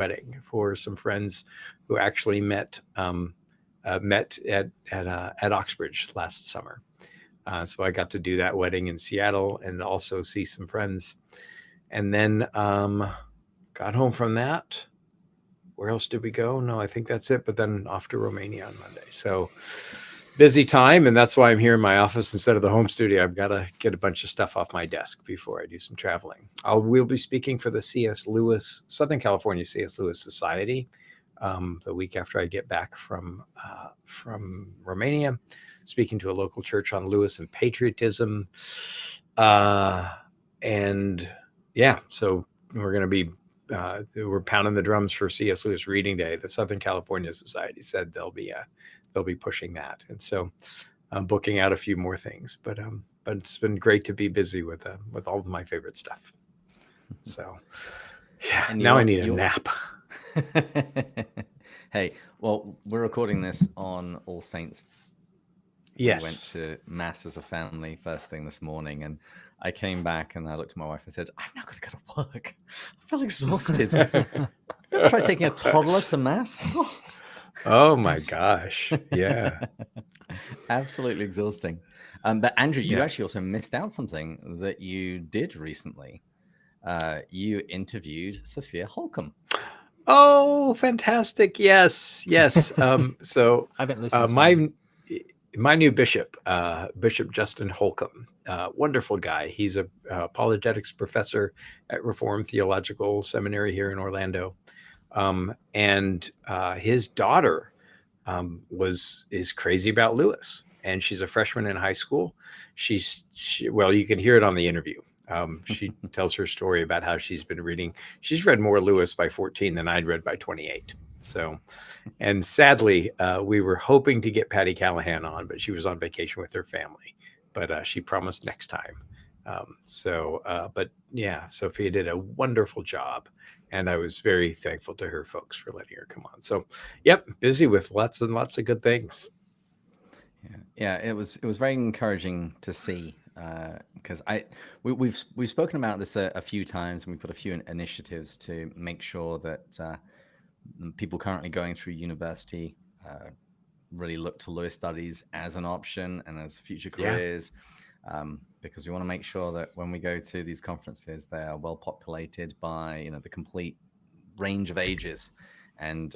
wedding for some friends who actually met at Oxbridge last summer. So I got to do that wedding in Seattle and also see some friends. And then got home from that. Where else did we go? No, I think that's it. But then off to Romania on Monday. So busy time, and that's why I'm here in my office instead of the home studio. I've got to get a bunch of stuff off my desk before I do some traveling. We'll be speaking for the Southern California C.S. Lewis Society the week after I get back from Romania, speaking to a local church on Lewis and patriotism. And yeah, so we're going to be we're pounding the drums for C.S. Lewis Reading Day. The Southern California Society said they'll be pushing that, and so I'm booking out a few more things. But it's been great to be busy with all of my favorite stuff. So yeah, and now I need a nap. Hey, well, we're recording this on All Saints. Yes. We went to Mass as a family first thing this morning, and I came back and I looked at my wife and said, "I've now got to go to work. I feel exhausted." Try taking a toddler to Mass. Oh my gosh. Yeah. Absolutely exhausting. But Andrew, you actually also missed out something that you did recently. You interviewed Sophia Holcomb. Oh, fantastic. Yes. So I've been listening. My new bishop, Bishop Justin Holcomb, wonderful guy. He's a apologetics professor at Reformed Theological Seminary here in Orlando. And his daughter is crazy about Lewis, and she's a freshman in high school. Well, you can hear it on the interview. She tells her story about how she's been reading. She's read more Lewis by 14 than I'd read by 28. So, and sadly, we were hoping to get Patty Callahan on, but she was on vacation with her family. But she promised next time. But yeah, Sophia did a wonderful job, and I was very thankful to her folks for letting her come on. So, yep, busy with lots and lots of good things. Yeah, it was very encouraging to see because we've spoken about this a few times, and we've got a few initiatives to make sure that people currently going through university really look to Lewis studies as an option and as future careers. Because we want to make sure that when we go to these conferences, they are well populated by the complete range of ages, and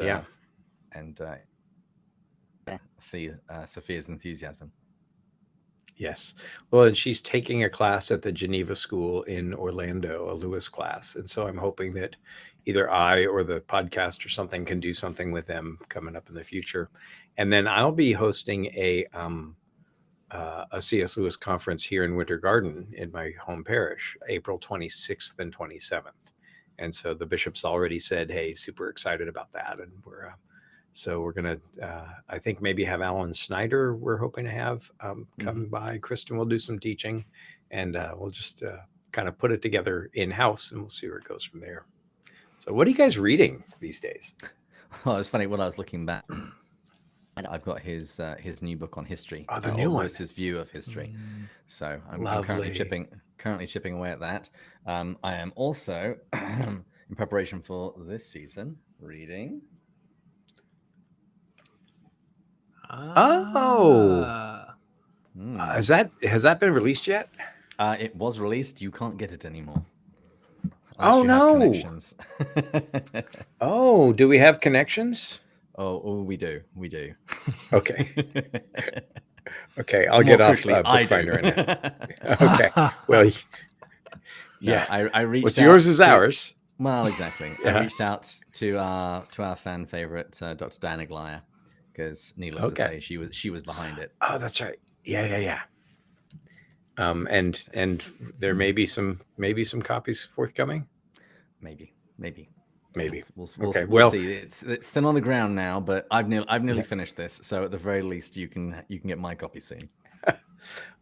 see Sophia's enthusiasm. Yes. Well, and she's taking a class at the Geneva School in Orlando, a Lewis class. And so I'm hoping that either I or the podcast or something can do something with them coming up in the future. And then I'll be hosting a C.S. Lewis conference here in Winter Garden in my home parish, April 26th and 27th. And so the bishop's already said, hey, super excited about that. And we're going to, I think maybe have Alan Snyder, we're hoping to have come by. Kristen will do some teaching, and we'll just kind of put it together in-house, and we'll see where it goes from there. So what are you guys reading these days? Well, it's funny, when I was looking back, I've got his new book on history. Oh, the new one. His view of history. So I'm currently chipping away at that. I am also, in preparation for this season, reading... Has that been released yet? It was released. You can't get it anymore. Oh no! Oh, do we have connections? Oh, we do. Okay. Okay, I'll get off Bookfinder in it. Okay. Well, yeah. I reached. What's yours is ours. Well, exactly. I reached out to our fan favorite, Dr. Diana Glyer, because needless to say, she was behind it. Oh, that's right. Yeah. And there may be some copies forthcoming. Maybe. We'll see. It's still on the ground now, but I've nearly finished this. So at the very least, you can get my copy soon.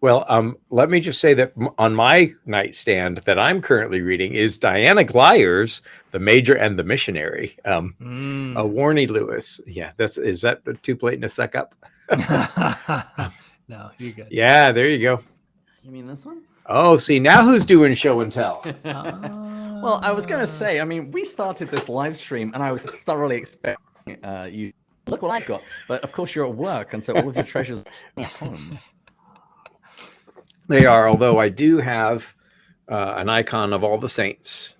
Well, let me just say that on my nightstand that I'm currently reading is Diana Glyer's The Major and the Missionary, a Warnie Lewis. Yeah, is that too blatant a suck up? No, you're good. Yeah, there you go. You mean this one? Oh, see, now who's doing show and tell? Well, I was going to say, I mean, we started this live stream and I was thoroughly expecting you. Look what I've got. But of course, you're at work. And so all of your treasures are at home. They are, although I do have an icon of all the saints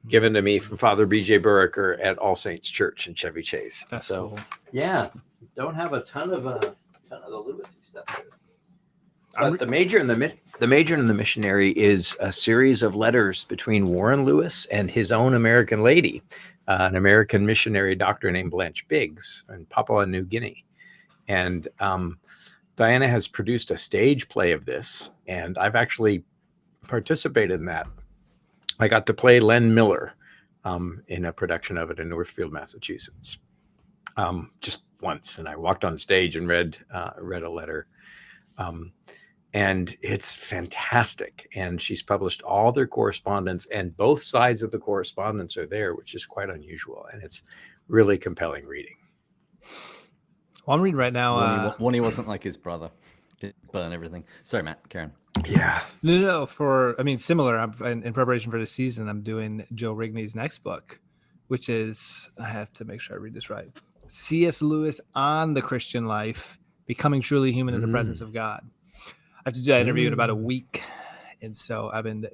given to me from Father B.J. Burricker at All Saints Church in Chevy Chase. That's so cool. Yeah, don't have a ton of the Lewisy stuff. But the Major and the Missionary is a series of letters between Warren Lewis and his own American lady, an American missionary doctor named Blanche Biggs in Papua New Guinea. And Diana has produced a stage play of this, and I've actually participated in that. I got to play Len Miller in a production of it in Northfield, Massachusetts, just once. And I walked on stage and read a letter. And it's fantastic. And she's published all their correspondence, and both sides of the correspondence are there, which is quite unusual. And it's really compelling reading. Well, I'm reading right now. One, he wasn't like his brother. Did burn everything. Sorry, Matt. Karen. Yeah. No. Similar. I'm in preparation for the season. I'm doing Joe Rigney's next book, which is, I have to make sure I read this right, C.S. Lewis on the Christian life, becoming truly human in the presence of God. I have to do that interview in about a week. And so I've been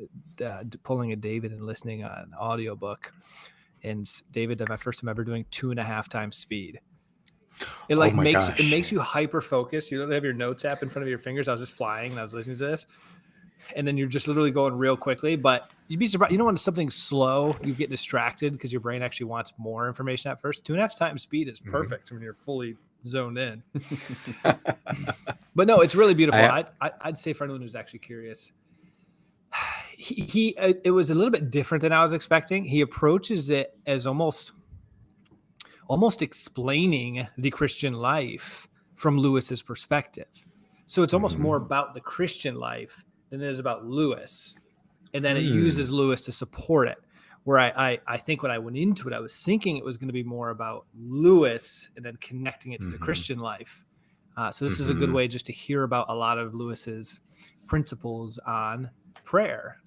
pulling a David and listening on an audiobook. And David, my first time ever doing 2.5 times speed. It makes you hyper focused. You don't have your notes app in front of your fingers. I was just flying and I was listening to this. And then you're just literally going real quickly. But you'd be surprised. You know, when something's slow, you get distracted because your brain actually wants more information at first. 2.5 times speed is perfect when you're fully zoned in. But no, it's really beautiful. I'd say for anyone who's actually curious, it was a little bit different than I was expecting. He approaches it as almost explaining the Christian life from Lewis's perspective. So it's almost more about the Christian life than it is about Lewis. And then it uses Lewis to support it. Where I think when I went into it, I was thinking it was going to be more about Lewis and then connecting it to the Christian life. So this is a good way just to hear about a lot of Lewis's principles on prayer.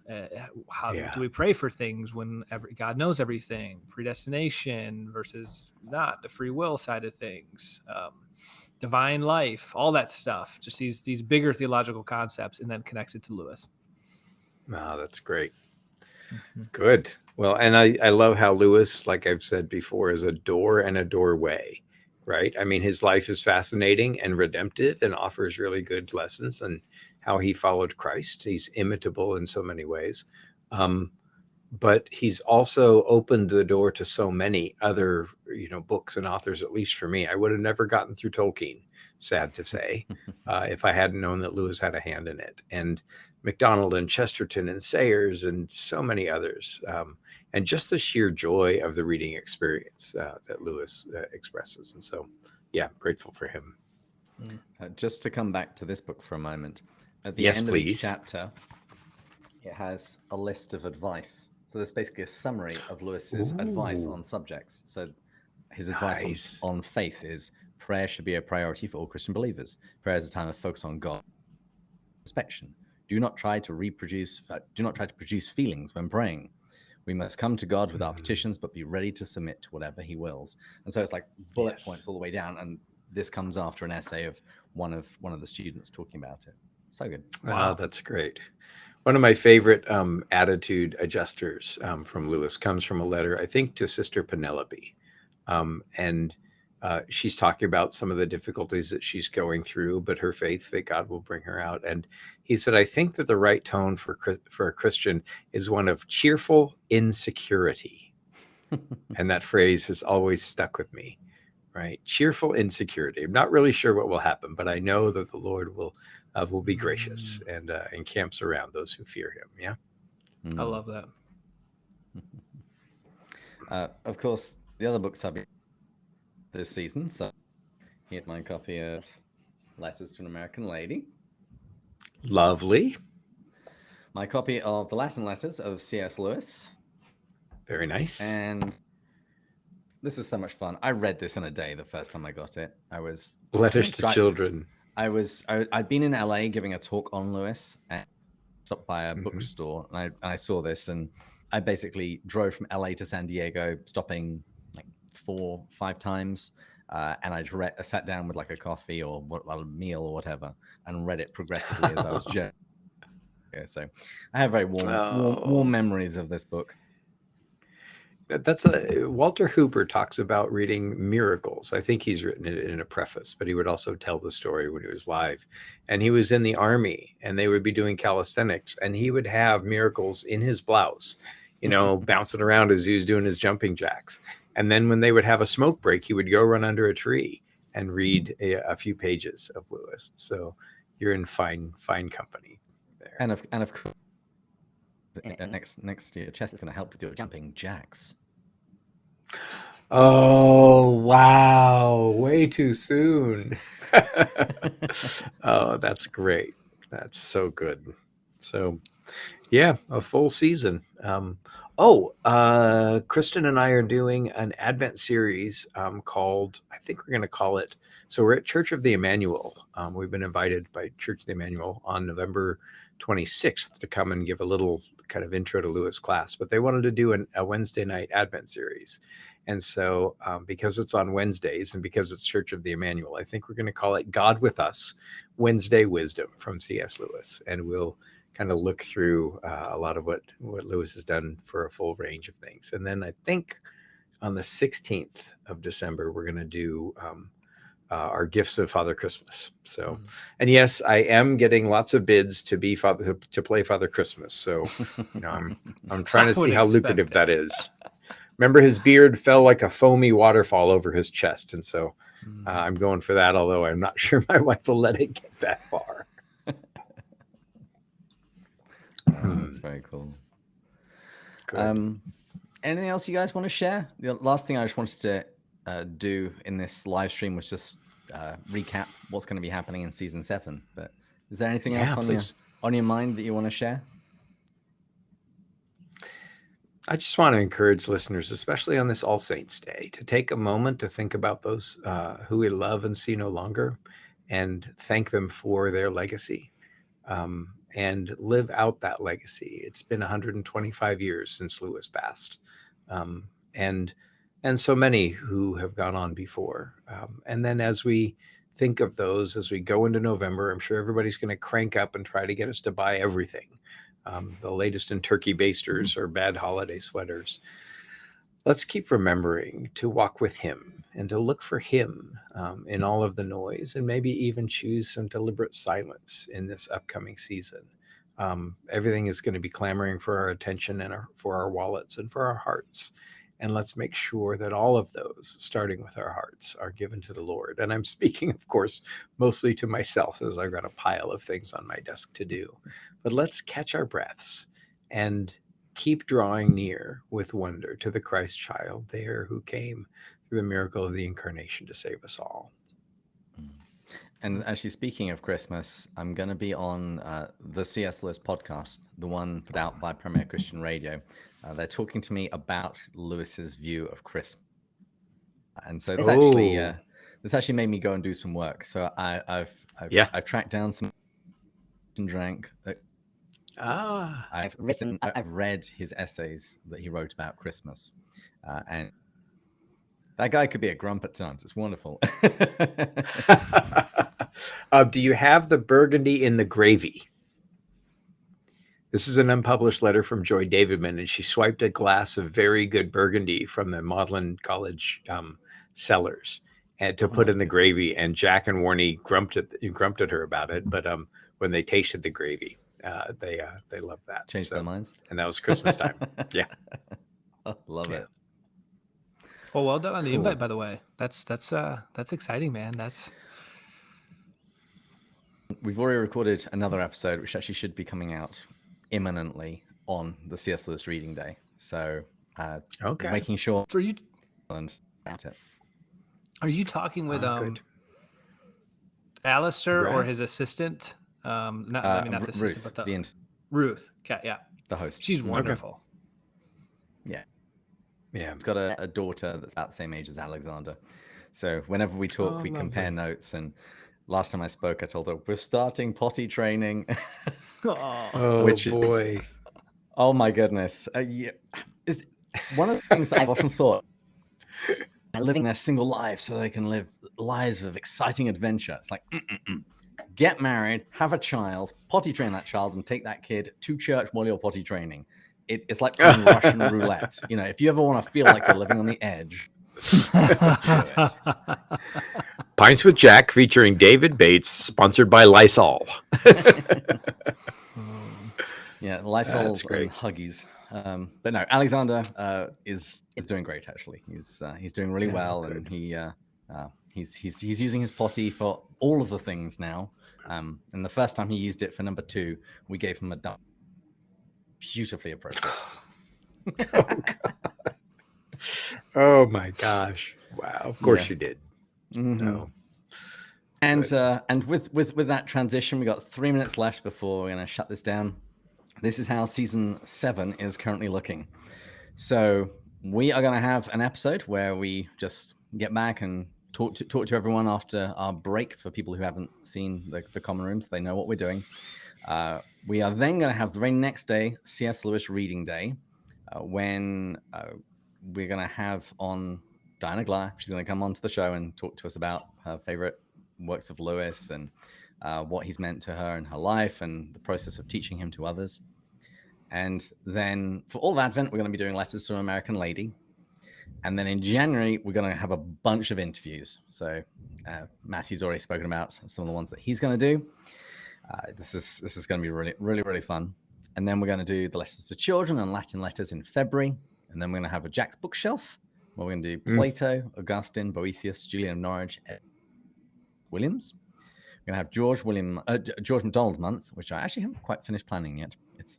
How do we pray for things when God knows everything? Predestination versus not, the free will side of things, divine life, all that stuff. Just these bigger theological concepts, and then connects it to Lewis. Wow, that's great. Good. Well, and I love how Lewis, like I've said before, is a door and a doorway, right? I mean, his life is fascinating and redemptive and offers really good lessons and how he followed Christ. He's imitable in so many ways. But he's also opened the door to so many other, books and authors, at least for me. I would have never gotten through Tolkien, sad to say, if I hadn't known that Lewis had a hand in it. And MacDonald and Chesterton and Sayers and so many others. And just the sheer joy of the reading experience that Lewis expresses. And so, grateful for him. Just to come back to this book for a moment. At the end of each chapter, it has a list of advice. So there's basically a summary of Lewis's advice on subjects. So his advice on faith is prayer should be a priority for all Christian believers. Prayer is a time of focus on God. Inspection. Do not try to produce feelings when praying. We must come to God with our petitions, but be ready to submit to whatever he wills. And so it's like bullet points all the way down. And this comes after an essay of one of the students talking about it. So good. Wow, that's great. One of my favorite attitude adjusters from Lewis comes from a letter, I think, to Sister Penelope. And she's talking about some of the difficulties that she's going through, but her faith that God will bring her out. And he said, I think that the right tone for a Christian is one of cheerful insecurity. And that phrase has always stuck with me, right? Cheerful insecurity. I'm not really sure what will happen, but I know that the Lord will be gracious and encamps around those who fear him. Yeah. I love that. Of course, the other books I've been this season. So here's my copy of Letters to an American Lady. Lovely. My copy of the Latin Letters of C.S. Lewis. Very nice. And this is so much fun. I read this in a day the first time I got it. Letters to Children. I'd been in LA giving a talk on Lewis and stopped by a bookstore and I saw this and I basically drove from LA to San Diego, stopping like 4-5 times. And I sat down with like a coffee or a meal or whatever and read it progressively as I was journeying. So I have very warm memories of this book. That's Walter Hooper talks about reading miracles. I think he's written it in a preface, but he would also tell the story when he was live. And he was in the army, and they would be doing calisthenics, and he would have miracles in his blouse, bouncing around as he was doing his jumping jacks. And then when they would have a smoke break, he would go run under a tree and read a few pages of Lewis. So you're in fine company there. And of course, next to your chest is going to help with your jumping jacks. Oh, wow. Way too soon. Oh, that's great. That's so good. So, yeah, a full season. Kristen and I are doing an Advent series called, I think we're going to call it, so we're at Church of the Emmanuel. We've been invited by Church of the Emmanuel on November 26th to come and give a little kind of intro to Lewis class, but they wanted to do a Wednesday night Advent series. And so because it's on Wednesdays and because it's Church of the Emmanuel, I think we're going to call it God with Us, Wednesday Wisdom from C.S. Lewis. And we'll kind of look through a lot of what Lewis has done for a full range of things. And then I think on the 16th of December, we're going to do our Gifts of Father Christmas. So, and yes, I am getting lots of bids to be to play Father Christmas. So, I'm trying to see how lucrative that is. Remember, his beard fell like a foamy waterfall over his chest, and so I'm going for that. Although I'm not sure my wife will let it get that far. That's very cool. Good. Anything else you guys want to share? The last thing I just wanted to do in this live stream was just recap what's going to be happening in season 7. But is there anything else on your mind that you want to share? I just want to encourage listeners, especially on this All Saints Day, to take a moment to think about those who we love and see no longer, and thank them for their legacy, and live out that legacy. It's been 125 years since Lewis passed, and so many who have gone on before. And then as we think of those, as we go into November, I'm sure everybody's going to crank up and try to get us to buy everything. The latest in turkey basters or bad holiday sweaters. Let's keep remembering to walk with him and to look for him in all of the noise, and maybe even choose some deliberate silence in this upcoming season. Everything is going to be clamoring for our attention and for our wallets and for our hearts. And let's make sure that all of those, starting with our hearts, are given to the Lord. And I'm speaking, of course, mostly to myself, as I've got a pile of things on my desk to do. But let's catch our breaths and keep drawing near with wonder to the Christ child there who came through the miracle of the incarnation to save us all. And actually, speaking of Christmas, I'm going to be on the C.S. Lewis podcast, the one put out by Premier Christian Radio. They're talking to me about Lewis's view of Christmas. And so this actually made me go and do some work. So I've tracked down some and drank. I've read his essays that he wrote about Christmas, and that guy could be a grump at times. It's wonderful. Do you have the Burgundy in the gravy? This is an unpublished letter from Joy Davidman, and she swiped a glass of very good Burgundy from the Magdalen College cellars and to put in the gravy. And Jack and Warney grumped at her about it, but when they tasted the gravy, they loved that. Changed their minds, and that was Christmas time. Yeah, love it. Well, well done on the invite, by the way. That's exciting, man. We've already recorded another episode, which actually should be coming out imminently on the C.S. Lewis Reading Day. So, making sure. So are you talking with Alistair or his assistant? Not the assistant, Ruth, but Ruth. Okay, yeah, the host. She's wonderful. Yeah. He's got a daughter that's about the same age as Alexander. So whenever we talk, we compare notes. And last time I spoke, I told her we're starting potty training. Which boy. Oh my goodness. Yeah. Is one of the things that I've often thought, living their single lives so they can live lives of exciting adventure. It's like, get married, have a child, potty train that child, and take that kid to church while you're potty training. It's like playing Russian roulette. You know, if you ever want to feel like you're living on the edge, do it. Pints with Jack featuring David Bates, sponsored by Lysol. Yeah, Lysol That's great. and Huggies. But no, Alexander is doing great. Actually, he's doing really well, good. and he's using his potty for all of the things now. And the first time he used it for number 2, we gave him a dump. Beautifully appropriate. Oh, God. Oh my gosh! Wow, of course you did. Mm-hmm. No. And with that transition, we got 3 minutes left before we're going to shut this down. This is how season 7 is currently looking. So we are going to have an episode where we just get back and talk to everyone after our break. For people who haven't seen the common rooms, they know what we're doing. We are then going to have the very next day C.S. Lewis Reading Day, when we're going to have on Diana Glare. She's going to come onto the show and talk to us about her favorite works of Lewis and what he's meant to her in her life and the process of teaching him to others. And then for all of Advent, we're going to be doing Letters to an American Lady. And then in January, we're going to have a bunch of interviews. So Matthew's already spoken about some of the ones that he's going to do. This is going to be really, really, really fun. And then we're going to do the Letters to Children and Latin Letters in February. And then we're going to have a Jack's Bookshelf, where we're going to do Plato, Augustine, Boethius, Julian of Norwich, Williams. We're going to have George MacDonald month, which I actually haven't quite finished planning yet.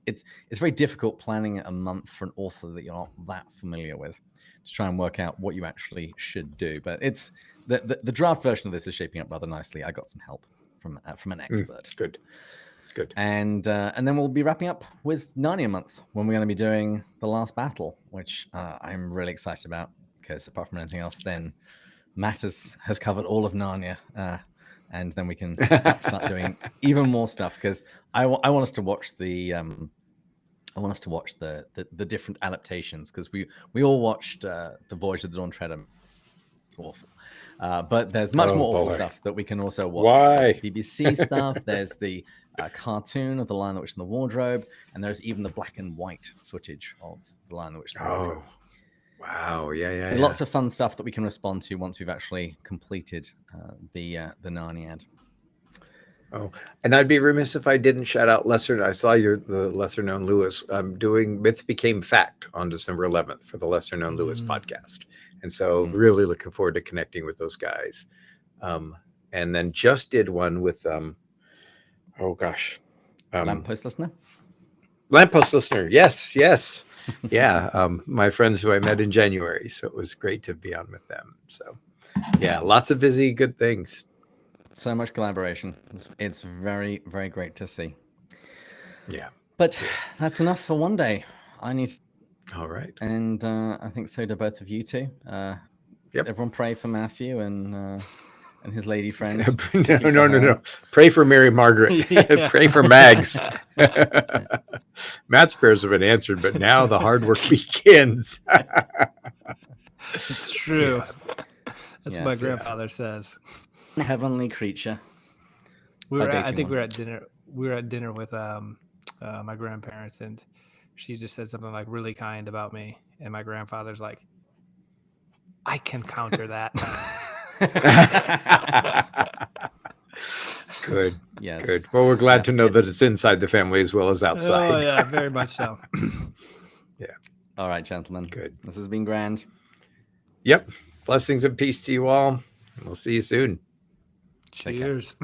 It's very difficult planning a month for an author that you're not that familiar with, to try and work out what you actually should do. But it's the draft version of this is shaping up rather nicely. I got some help from an expert. Good. And then we'll be wrapping up with Narnia month, when we're going to be doing The Last Battle, which I'm really excited about, because apart from anything else, then Matt has covered all of Narnia, and then we can start doing even more stuff, because I want us to watch the different adaptations, because we all watched The Voyage of the Dawn Treader. It's awful, but there's much more awful stuff that we can also watch. Why? There's BBC stuff. There's the cartoon of The Lion, the Witch, and the Wardrobe, and there's even the black and white footage of The Lion, the Witch, and the Wardrobe. Wow! Yeah. Lots of fun stuff that we can respond to once we've actually completed the Narniad. Oh, and I'd be remiss if I didn't shout out I saw the lesser known Lewis. I'm doing Myth Became Fact on December 11th for the Lesser Known Lewis podcast, and so really looking forward to connecting with those guys. And then just did one with Lamppost Listener. Lamppost Listener, yes. Yeah, my friends who I met in January, so it was great to be on with them. So yeah, lots of busy good things. So much collaboration. It's very, very great to see. Yeah, but that's enough for one day. I need all right, and I think so do both of you two. Everyone pray for Matthew and his lady friend. No. Pray for Mary Margaret. Pray for Mags. Matt's prayers have been answered, but now the hard work begins. It's true. That's what my grandfather says. Heavenly creature. I think we were at dinner. We were at dinner with my grandparents, and she just said something like really kind about me, and my grandfather's like, I can counter that. Good. Yes. Good. Well, we're glad to know that it's inside the family as well as outside. Oh yeah, very much so. Yeah. All right, gentlemen. Good. This has been grand. Yep. Blessings and peace to you all. We'll see you soon. Cheers.